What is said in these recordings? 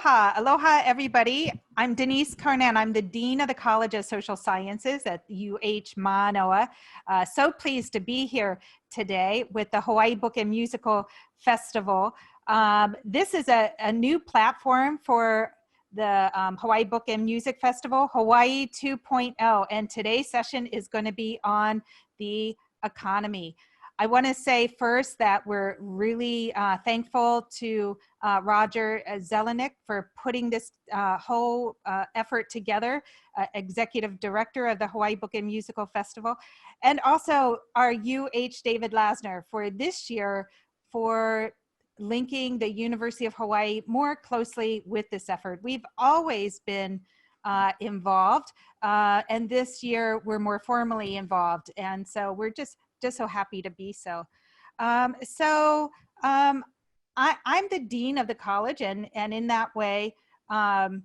Aloha, aloha everybody. I'm Denise Konan. I'm the Dean of the College of Social Sciences at UHERO. So pleased to be here today with the Hawaii Book and Musical Festival. This is a new platform for the Hawaii Book and Music Festival, Hawaii 2.0, and today's session is going to be on the economy. I want to say first that we're really thankful to Roger Zelenick for putting this whole effort together, Executive Director of the Hawaii Book and Musical Festival, and also our David Lasner for this year for linking the University of Hawaii more closely with this effort. We've always been involved, and this year we're more formally involved, and so we're just so happy to be so. I'm the dean of the college, and in that way can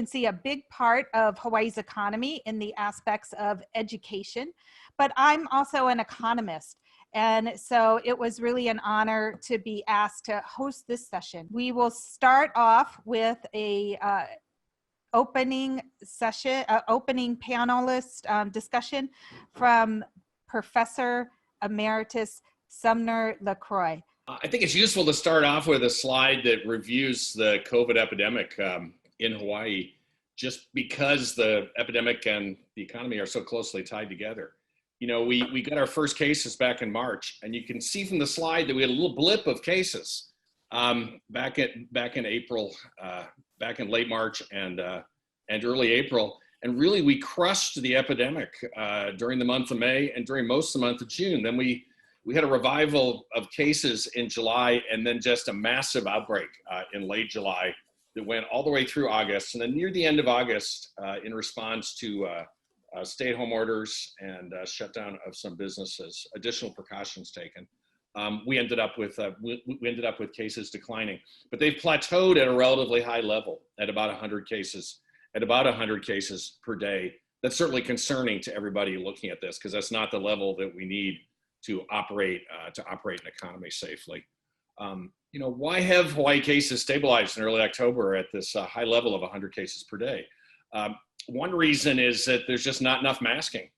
see a big part of Hawaii's economy in the aspects of education, but I'm also an economist. And so it was really an honor to be asked to host this session. We will start off with a opening panelist discussion from Professor Emeritus Sumner LaCroix. I think it's useful to start off with a slide that reviews the COVID epidemic in Hawaii, just because the epidemic and the economy are so closely tied together. You know, we got our first cases back in March, and you can see from the slide that we had a little blip of cases back in April, back in late March and early April. And really, we crushed the epidemic during the month of May and during most of the month of June. Then we had a revival of cases in July, and then just a massive outbreak in late July that went all the way through August. And then near the end of August, in response to stay-at-home orders and shutdown of some businesses, additional precautions taken, we ended up with cases declining. But they've plateaued at a relatively high level at about 100 cases. At about 100 cases per day. That's certainly concerning to everybody looking at this, because that's not the level that we need to operate an economy safely. You know, why have Hawaii cases stabilized in early October at this high level of 100 cases per day? One reason is that there's just not enough masking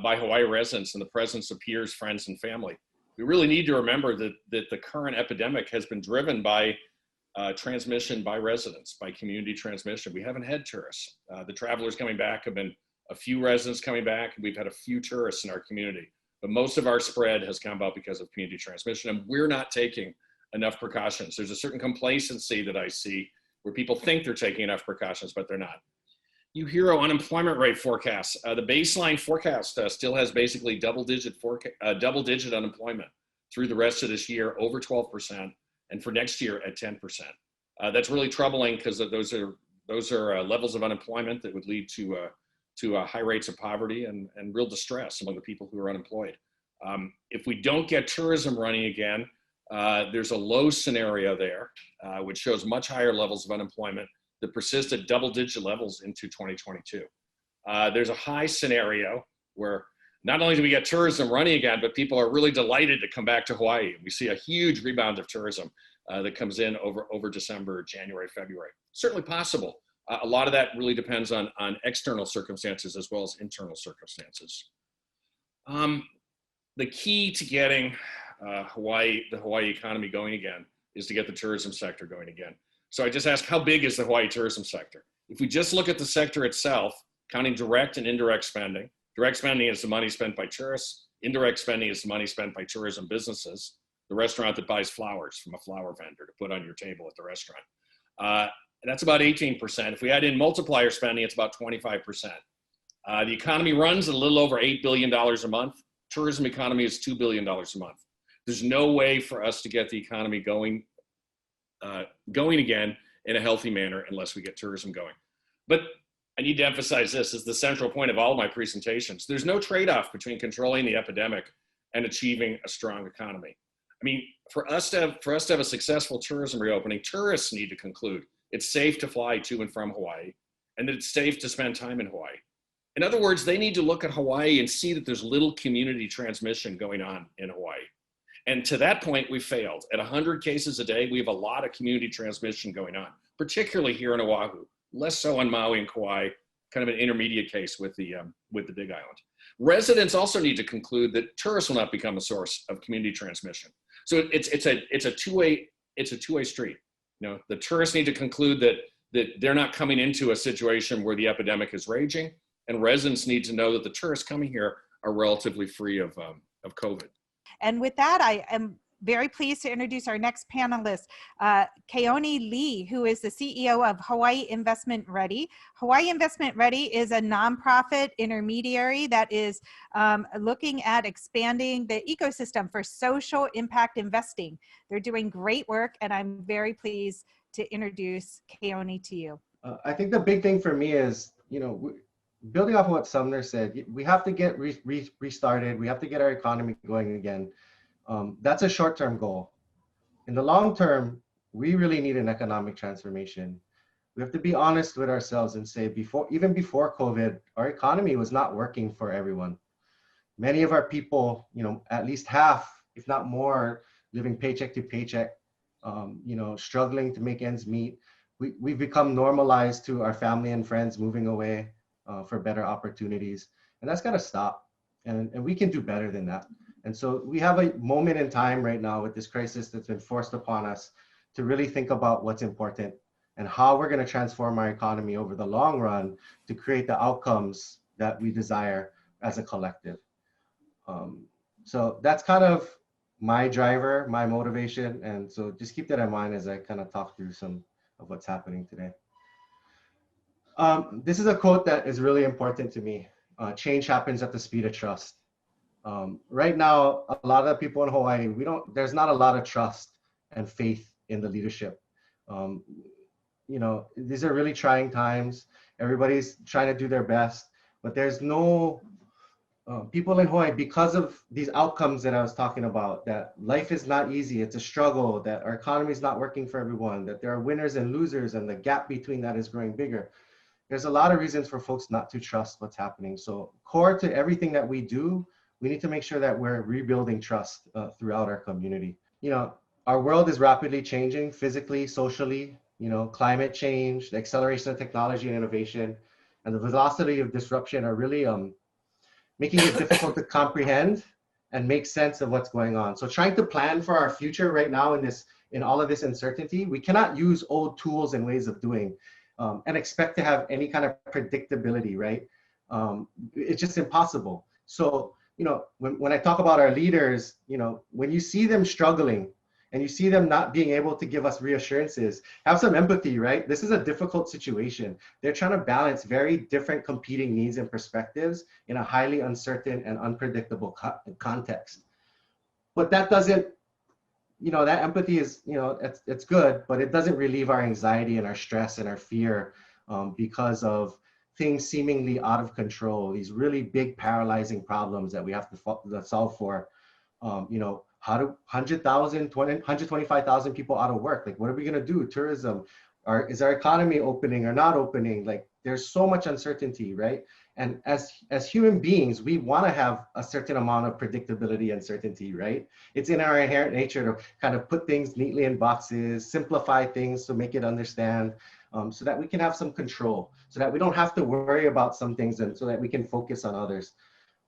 by Hawaii residents in the presence of peers, friends, and family. We really need to remember that the current epidemic has been driven by transmission by residents, by community transmission. We haven't had tourists. The travelers coming back have been a few residents coming back. We've had a few tourists in our community, but most of our spread has come about because of community transmission, and we're not taking enough precautions. There's a certain complacency that I see where people think they're taking enough precautions, but they're not. UHERO unemployment rate forecast. The baseline forecast still has basically double-digit unemployment through the rest of this year, over 12%. And for next year at 10%. That's really troubling, because those are levels of unemployment that would lead to high rates of poverty and real distress among the people who are unemployed. If we don't get tourism running again, there's a low scenario there, which shows much higher levels of unemployment that persist at double-digit levels into 2022. There's a high scenario where not only do we get tourism running again, but people are really delighted to come back to Hawaii. We see a huge rebound of tourism that comes in over December, January, February. Certainly possible. A lot of that really depends on external circumstances as well as internal circumstances. The key to getting the Hawaii economy going again is to get the tourism sector going again. So I just ask, how big is the Hawaii tourism sector? If we just look at the sector itself, counting direct and indirect spending, direct spending is the money spent by tourists. Indirect spending is the money spent by tourism businesses, the restaurant that buys flowers from a flower vendor to put on your table at the restaurant. That's about 18%. If we add in multiplier spending, it's about 25%. The economy runs at a little over $8 billion a month. Tourism economy is $2 billion a month. There's no way for us to get the economy going again in a healthy manner unless we get tourism going. But I need to emphasize this as the central point of all of my presentations. There's no trade-off between controlling the epidemic and achieving a strong economy. I mean, for us to have a successful tourism reopening, tourists need to conclude it's safe to fly to and from Hawaii, and that it's safe to spend time in Hawaii. In other words, they need to look at Hawaii and see that there's little community transmission going on in Hawaii. And to that point, we failed. At 100 cases a day, we have a lot of community transmission going on, particularly here in Oahu, less so on Maui and Kauai, kind of an intermediate case with the Big Island. Residents also need to conclude that tourists will not become a source of community transmission. So it's a two-way street. You know, the tourists need to conclude that they're not coming into a situation where the epidemic is raging, and residents need to know that the tourists coming here are relatively free of COVID. And with that, I am very pleased to introduce our next panelist, Keoni Lee, who is the CEO of Hawaii Investment Ready. Hawaii Investment Ready is a nonprofit intermediary that is looking at expanding the ecosystem for social impact investing. They're doing great work, and I'm very pleased to introduce Keoni to you. I think the big thing for me is, you know, building off of what Sumner said, we have to get restarted. We have to get our economy going again. That's a short-term goal. In the long term, we really need an economic transformation. We have to be honest with ourselves and say, even before COVID, our economy was not working for everyone. Many of our people, you know, at least half, if not more, living paycheck to paycheck, you know, struggling to make ends meet. We've become normalized to our family and friends moving away for better opportunities. And that's got to stop. And we can do better than that. And so we have a moment in time right now with this crisis that's been forced upon us to really think about what's important and how we're going to transform our economy over the long run to create the outcomes that we desire as a collective. So that's kind of my driver, my motivation. And so just keep that in mind as I kind of talk through some of what's happening today. This is a quote that is really important to me. Change happens at the speed of trust. Right now, a lot of people in Hawaii, there's not a lot of trust and faith in the leadership. You know, these are really trying times. Everybody's trying to do their best, but there's no people in Hawaii, because of these outcomes that I was talking about, that life is not easy, it's a struggle, that our economy is not working for everyone, that there are winners and losers, and the gap between that is growing bigger. There's a lot of reasons for folks not to trust what's happening. So core to everything that we do, we need to make sure that we're rebuilding trust throughout our community. You know, our world is rapidly changing physically, socially, you know, climate change, the acceleration of technology and innovation, and the velocity of disruption are really making it difficult to comprehend and make sense of what's going on. So trying to plan for our future right now in all of this uncertainty, we cannot use old tools and ways of doing and expect to have any kind of predictability, right? It's just impossible. So, you know, when I talk about our leaders, you know, when you see them struggling and you see them not being able to give us reassurances, have some empathy, right? This is a difficult situation. They're trying to balance very different competing needs and perspectives in a highly uncertain and unpredictable context. But that doesn't, you know, that empathy is, you know, it's good, but it doesn't relieve our anxiety and our stress and our fear because of things seemingly out of control, these really big paralyzing problems that we have to solve for. You know, how do 125,000 people out of work? Like, what are we gonna do? Tourism, is our economy opening or not opening? Like, there's so much uncertainty, right? And as human beings, we wanna have a certain amount of predictability and certainty, right? It's in our inherent nature to kind of put things neatly in boxes, simplify things to make it understand, so that we can have some control, so that we don't have to worry about some things and so that we can focus on others.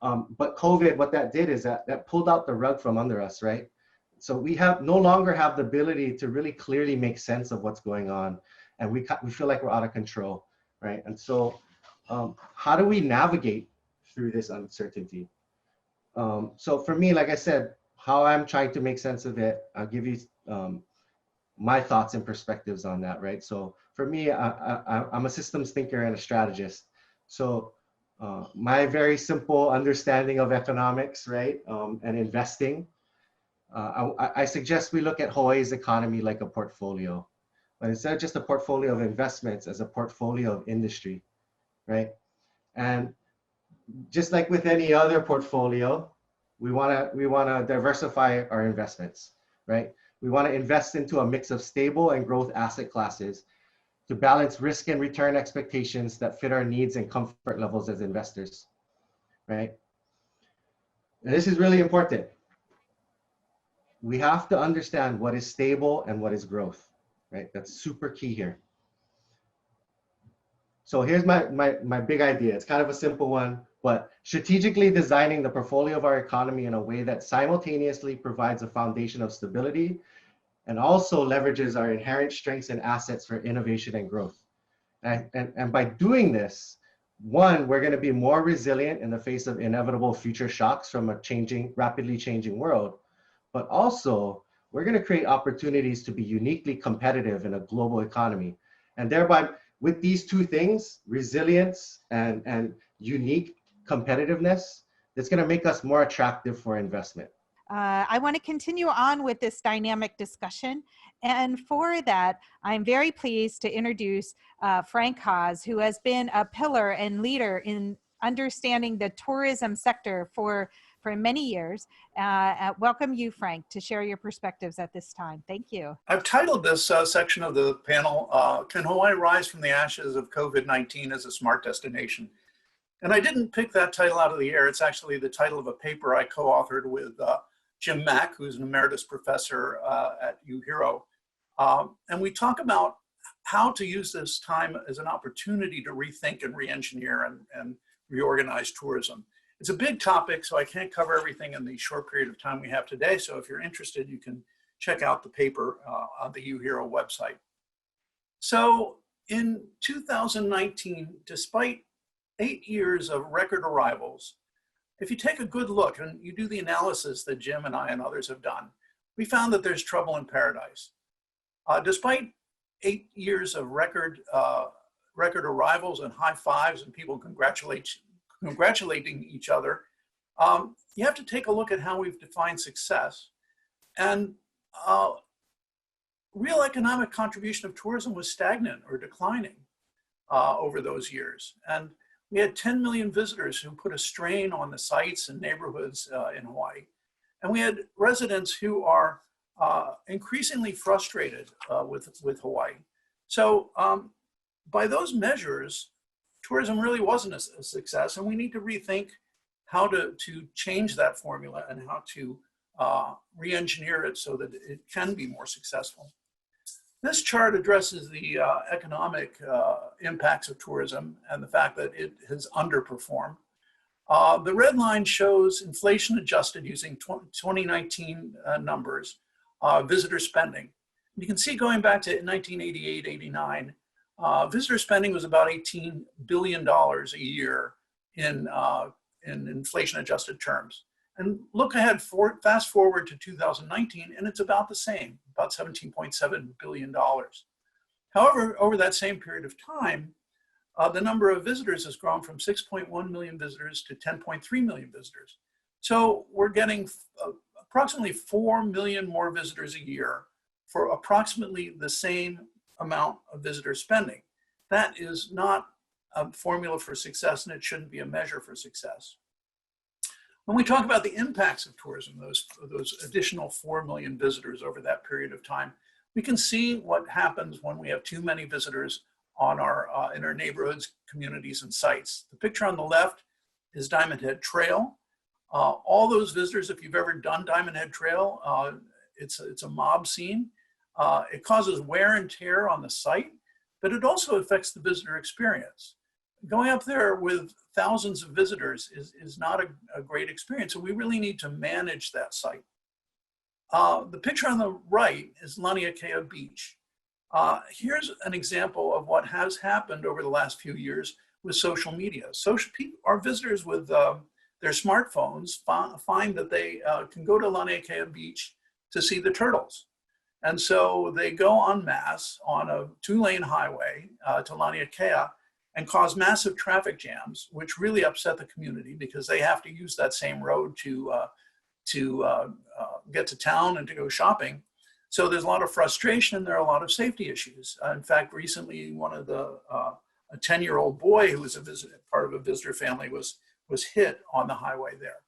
But COVID, what that did is that pulled out the rug from under us, right? So we no longer have the ability to really clearly make sense of what's going on. And we feel like we're out of control, right? And so how do we navigate through this uncertainty? So for me, like I said, how I'm trying to make sense of it, I'll give you my thoughts and perspectives on that, right? So for me, I'm a systems thinker and a strategist. So my very simple understanding of economics, right, and investing, I suggest we look at Hawaii's economy like a portfolio, but instead of just a portfolio of investments, as a portfolio of industry, right? And just like with any other portfolio, we wanna diversify our investments, right? We wanna invest into a mix of stable and growth asset classes to balance risk and return expectations that fit our needs and comfort levels as investors, right? And this is really important. we have to understand what is stable and what is growth, right? That's super key here. So here's my big idea. It's kind of a simple one, but strategically designing the portfolio of our economy in a way that simultaneously provides a foundation of stability and also leverages our inherent strengths and assets for innovation and growth. And by doing this, one, we're going to be more resilient in the face of inevitable future shocks from a rapidly changing world, but also we're going to create opportunities to be uniquely competitive in a global economy. And thereby, with these two things, resilience and unique competitiveness, it's going to make us more attractive for investment. I want to continue on with this dynamic discussion. And for that, I'm very pleased to introduce Frank Haas, who has been a pillar and leader in understanding the tourism sector for many years. Welcome you, Frank, to share your perspectives at this time. Thank you. I've titled this section of the panel, Can Hawaii Rise from the Ashes of COVID-19 as a Smart Destination? And I didn't pick that title out of the air. It's actually the title of a paper I co-authored with Jim Mack, who's an emeritus professor at UHERO. And we talk about how to use this time as an opportunity to rethink and re-engineer and reorganize tourism. It's a big topic, so I can't cover everything in the short period of time we have today. So if you're interested, you can check out the paper on the UHERO website. So in 2019, despite 8 years of record arrivals, if you take a good look and you do the analysis that Jim and I and others have done, we found that there's trouble in paradise. Despite 8 years of record arrivals and high fives and people congratulating each other, you have to take a look at how we've defined success. And real economic contribution of tourism was stagnant or declining over those years. And we had 10 million visitors who put a strain on the sites and neighborhoods in Hawaii. And we had residents who are increasingly frustrated with Hawaii. So by those measures, tourism really wasn't a success, and we need to rethink how to change that formula and how to re-engineer it so that it can be more successful. This chart addresses the economic impacts of tourism and the fact that it has underperformed. The red line shows inflation adjusted using 2019 numbers, visitor spending. You can see going back to 1988-89, visitor spending was about $18 billion a year in inflation adjusted terms. And look ahead, fast forward to 2019, and it's about the same, about $17.7 billion. However, over that same period of time, the number of visitors has grown from 6.1 million visitors to 10.3 million visitors. So we're getting approximately 4 million more visitors a year for approximately the same amount of visitor spending. That is not a formula for success, and it shouldn't be a measure for success. When we talk about the impacts of tourism, those additional 4 million visitors over that period of time, we can see what happens when we have too many visitors on in our neighborhoods, communities, and sites. The picture on the left is Diamond Head Trail. All those visitors, if you've ever done Diamond Head Trail, it's a mob scene. It causes wear and tear on the site, but it also affects the visitor experience. Going up there with thousands of visitors is not a great experience, so we really need to manage that site. The picture on the right is Laniakea Beach. Here's an example of what has happened over the last few years with social media. Our visitors with their smartphones find that they can go to Laniakea Beach to see the turtles. And so they go en masse on a 2-lane highway to Laniakea and cause massive traffic jams, which really upset the community because they have to use that same road to get to town and to go shopping. So there's a lot of frustration and there are a lot of safety issues. In fact, recently, a 10-year-old boy who was part of a visitor family was hit on the highway there.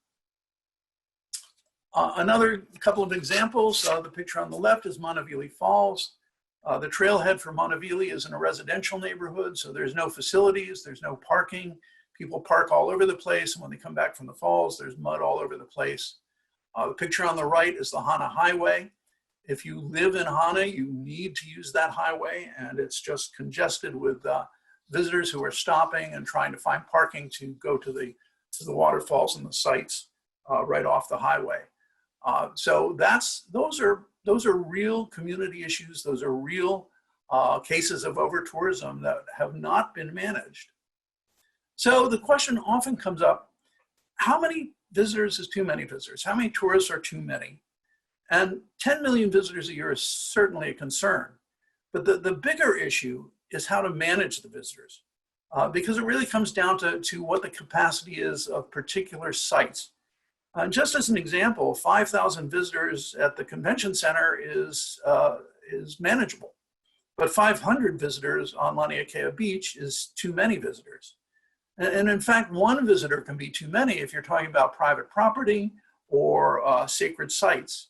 Another couple of examples, the picture on the left is Monteville Falls. The trailhead for Monteville is in a residential neighborhood, so there's no facilities, there's no parking. People park all over the place, and when they come back from the falls, there's mud all over the place. The picture on the right is the Hana Highway. If you live in Hana, you need to use that highway, and it's just congested with visitors who are stopping and trying to find parking to go to the waterfalls and the sites right off the highway. So those are real community issues. Those are real cases of over-tourism that have not been managed. So the question often comes up, how many visitors is too many visitors? How many tourists are too many? And 10 million visitors a year is certainly a concern. But the bigger issue is how to manage the visitors, because it really comes down to what the capacity is of particular sites. Just as an example, 5,000 visitors at the convention center is manageable, but 500 visitors on Laniakea Beach is too many visitors. And in fact, one visitor can be too many if you're talking about private property or sacred sites.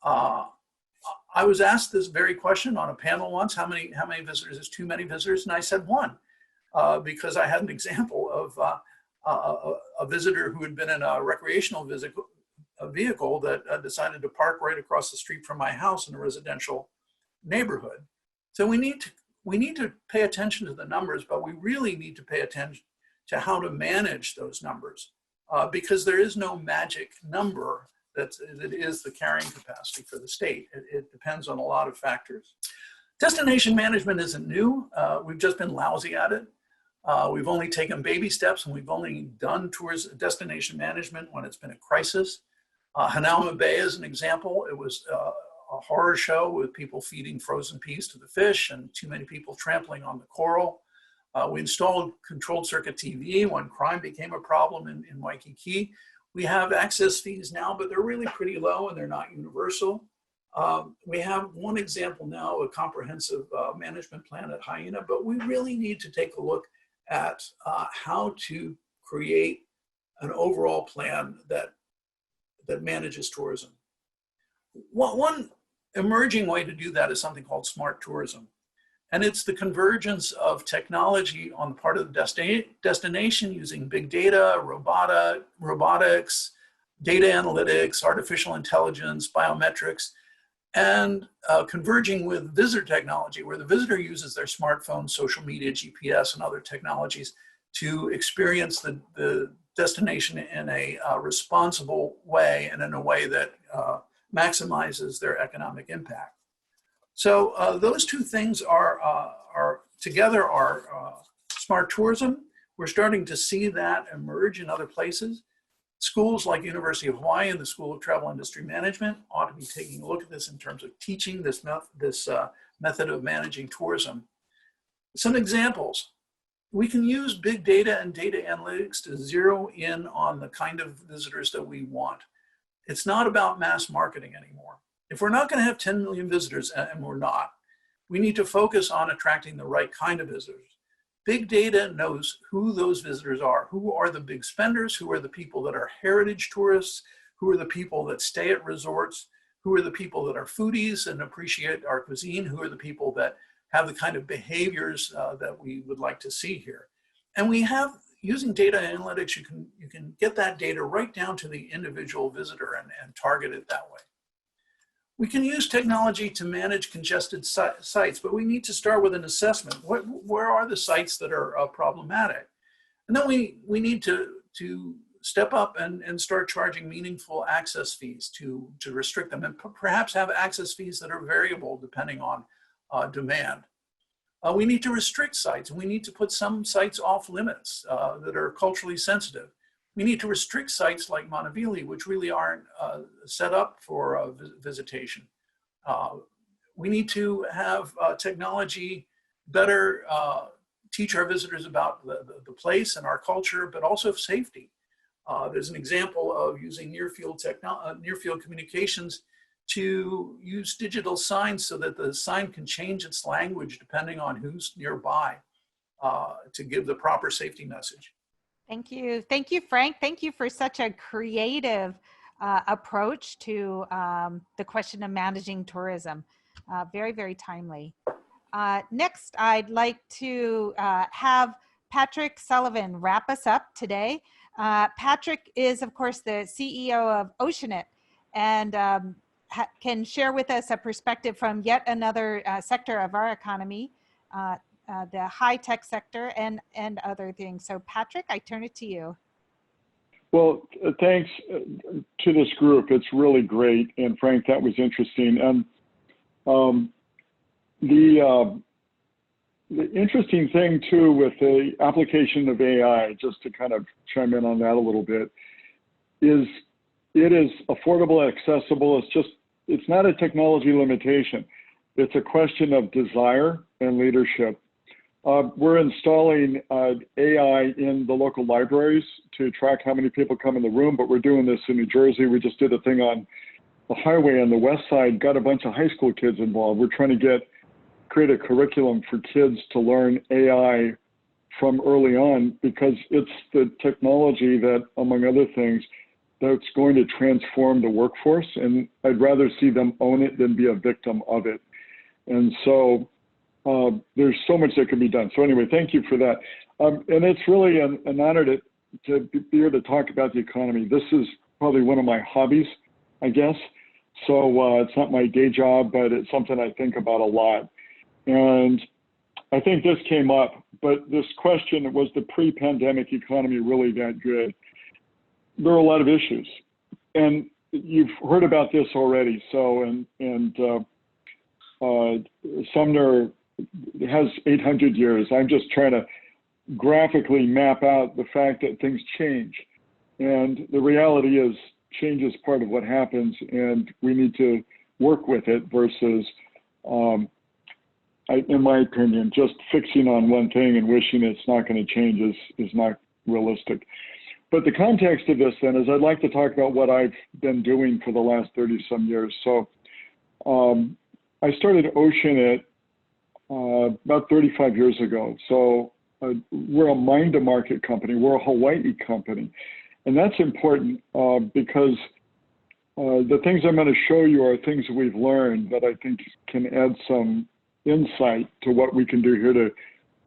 I was asked this very question on a panel once, how many visitors is too many visitors? And I said one, because I had an example of a visitor who had been in a recreational vehicle that decided to park right across the street from my house in a residential neighborhood. So we need to pay attention to the numbers, but we really need to pay attention to how to manage those numbers, because there is no magic number that is the carrying capacity for the state. It depends on a lot of factors. Destination management isn't new. We've just been lousy at it. We've only taken baby steps, and we've only done destination management when it's been a crisis. Hanauma Bay is an example. It was a horror show with people feeding frozen peas to the fish and too many people trampling on the coral. We installed controlled circuit TV when crime became a problem in Waikiki. We have access fees now, but they're really pretty low and they're not universal. We have one example now, a comprehensive management plan at Hyena, but we really need to take a look at how to create an overall plan that manages tourism. One emerging way to do that is something called smart tourism. And it's the convergence of technology on the part of the destination using big data, robotics, data analytics, artificial intelligence, biometrics, and converging with visitor technology, where the visitor uses their smartphone, social media, GPS, and other technologies to experience the destination in a responsible way and in a way that maximizes their economic impact. So those two things are together are smart tourism. We're starting to see that emerge in other places. Schools like University of Hawai and the School of Travel Industry Management ought to be taking a look at this in terms of teaching this method of managing tourism. Some examples. We can use big data and data analytics to zero in on the kind of visitors that we want. It's not about mass marketing anymore. If we're not going to have 10 million visitors, and we're not, we need to focus on attracting the right kind of visitors. Big data knows who those visitors are. Who are the big spenders? Who are the people that are heritage tourists? Who are the people that stay at resorts? Who are the people that are foodies and appreciate our cuisine? Who are the people that have the kind of behaviors that we would like to see here? And we have, using data analytics, you can get that data right down to the individual visitor and target it that way. We can use technology to manage congested sites, but we need to start with an assessment. Where are the sites that are problematic? And then we need to step up and start charging meaningful access fees to restrict them, and perhaps have access fees that are variable depending on demand. We need to restrict sites, and we need to put some sites off limits that are culturally sensitive. We need to restrict sites like Monteville, which really aren't set up for visitation. We need to have technology better teach our visitors about the place and our culture, but also safety. There's an example of using near-field communications to use digital signs so that the sign can change its language depending on who's nearby to give the proper safety message. Thank you. Thank you, Frank. Thank you for such a creative approach to the question of managing tourism. Very, very timely. Next, I'd like to have Patrick Sullivan wrap us up today. Patrick is, of course, the CEO of Oceanit, and can share with us a perspective from yet another sector of our economy, the high-tech sector and other things. So Patrick, I turn it to you. Well, thanks to this group. It's really great. And Frank, that was interesting. And the interesting thing too with the application of AI, just to kind of chime in on that a little bit, is it is affordable, accessible. It's not a technology limitation. It's a question of desire and leadership. We're installing AI in the local libraries to track how many people come in the room, but we're doing this in New Jersey. We just did a thing on the highway on the west side, got a bunch of high school kids involved. We're trying to create a curriculum for kids to learn AI from early on, because it's the technology that, among other things, that's going to transform the workforce. And I'd rather see them own it than be a victim of it. And so there's so much that can be done. So anyway, thank you for that. And it's really an honor to be here to talk about the economy. This is probably one of my hobbies, I guess. So it's not my day job, but it's something I think about a lot. And I think this came up, but this question, was the pre-pandemic economy really that good? There are a lot of issues. And you've heard about this already. So, Sumner has 800 years. I'm just trying to graphically map out the fact that things change. And the reality is change is part of what happens, and we need to work with it versus, in my opinion, just fixing on one thing and wishing it's not going to change is not realistic. But the context of this then is I'd like to talk about what I've been doing for the last 30-some years. So I started Oceanit about 35 years ago. So we're a mine-to-market company. We're a Hawai'i company. And that's important because the things I'm going to show you are things that we've learned that I think can add some insight to what we can do here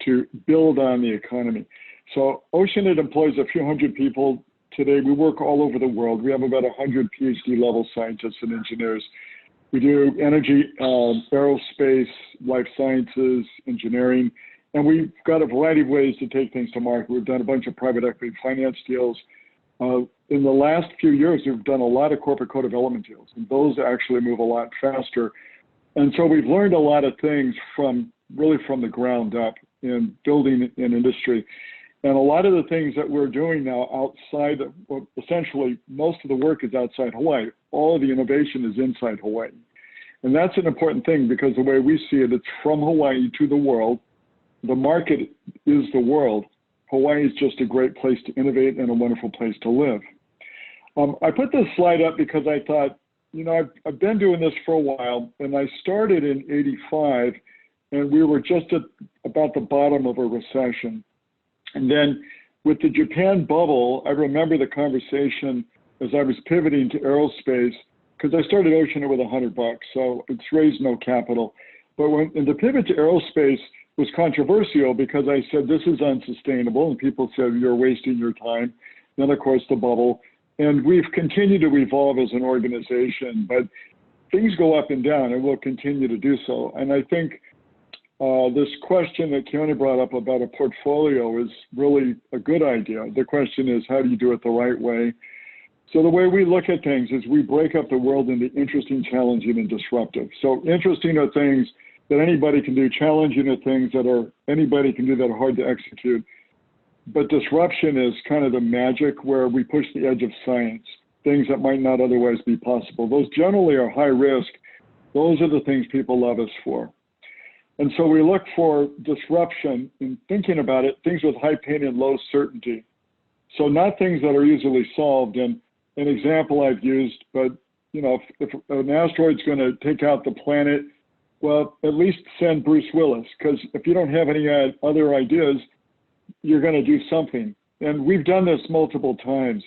to build on the economy. So Oceanit employs a few hundred people today. We work all over the world. We have about 100 PhD level scientists and engineers. We do energy, aerospace, life sciences, engineering, and we've got a variety of ways to take things to market. We've done a bunch of private equity finance deals. In the last few years, we've done a lot of corporate co-development deals, and those actually move a lot faster. And so we've learned a lot of things from the ground up in building an industry. And a lot of the things that we're doing now outside, well, essentially most of the work is outside Hawaii. All of the innovation is inside Hawaii. And that's an important thing because the way we see it, it's from Hawaii to the world. The market is the world. Hawaii is just a great place to innovate and a wonderful place to live. I put this slide up because I thought, you know, I've been doing this for a while, and I started in '85, and we were just at about the bottom of a recession. And then with the Japan bubble, I remember the conversation as I was pivoting to aerospace, because I started Oceanit with $100, so it's raised no capital. But and the pivot to aerospace was controversial because I said, this is unsustainable. And people said, you're wasting your time. Then, of course, the bubble. And we've continued to evolve as an organization, but things go up and down, and we'll continue to do so. And I think this question that Keoni brought up about a portfolio is really a good idea. The question is, how do you do it the right way? So the way we look at things is we break up the world into interesting, challenging, and disruptive. So interesting are things that anybody can do. Challenging are things that anybody can do that are hard to execute. But disruption is kind of the magic where we push the edge of science, things that might not otherwise be possible. Those generally are high risk. Those are the things people love us for. And so we look for disruption in thinking about it, things with high pain and low certainty. So not things that are easily solved. And an example I've used, but you know, if an asteroid's going to take out the planet, well, at least send Bruce Willis, because if you don't have any other ideas, you're going to do something. And we've done this multiple times.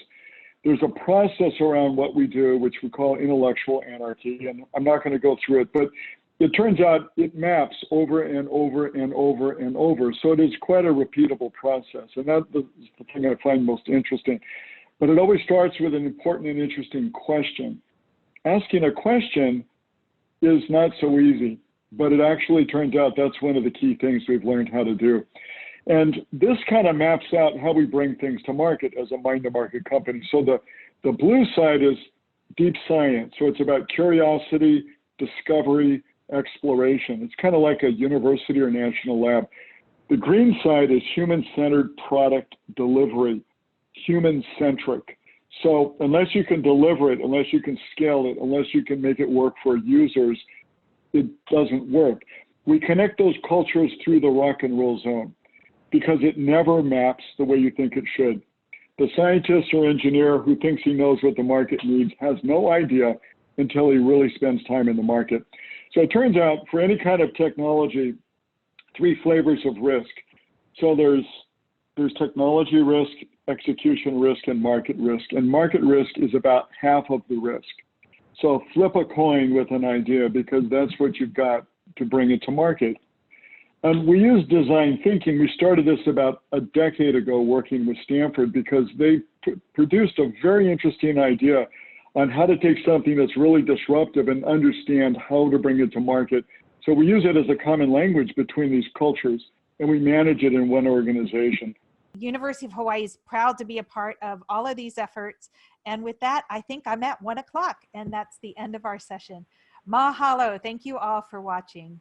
There's a process around what we do, which we call intellectual anarchy. And I'm not going to go through it, but it turns out it maps over and over and over and over. So it is quite a repeatable process. And that's the thing I find most interesting. But it always starts with an important and interesting question. asking a question is not so easy, but it actually turns out that's one of the key things we've learned how to do. And this kind of maps out how we bring things to market as a mind-to-market company. So the blue side is deep science. So it's about curiosity, discovery, exploration. It's kind of like a university or national lab. The green side is human-centered product delivery, human-centric. So unless you can deliver it, unless you can scale it, unless you can make it work for users, it doesn't work. We connect those cultures through the rock and roll zone because it never maps the way you think it should. The scientist or engineer who thinks he knows what the market needs has no idea until he really spends time in the market. So it turns out for any kind of technology, 3 flavors of risk. So there's technology risk, execution risk, and market risk. And market risk is about half of the risk. So flip a coin with an idea because that's what you've got to bring it to market. And we use design thinking. We started this about a decade ago working with Stanford because they produced a very interesting idea on how to take something that's really disruptive and understand how to bring it to market. So we use it as a common language between these cultures, and we manage it in one organization. University of Hawaii is proud to be a part of all of these efforts. And with that, I think I'm at 1 o'clock, and that's the end of our session. Mahalo. Thank you all for watching.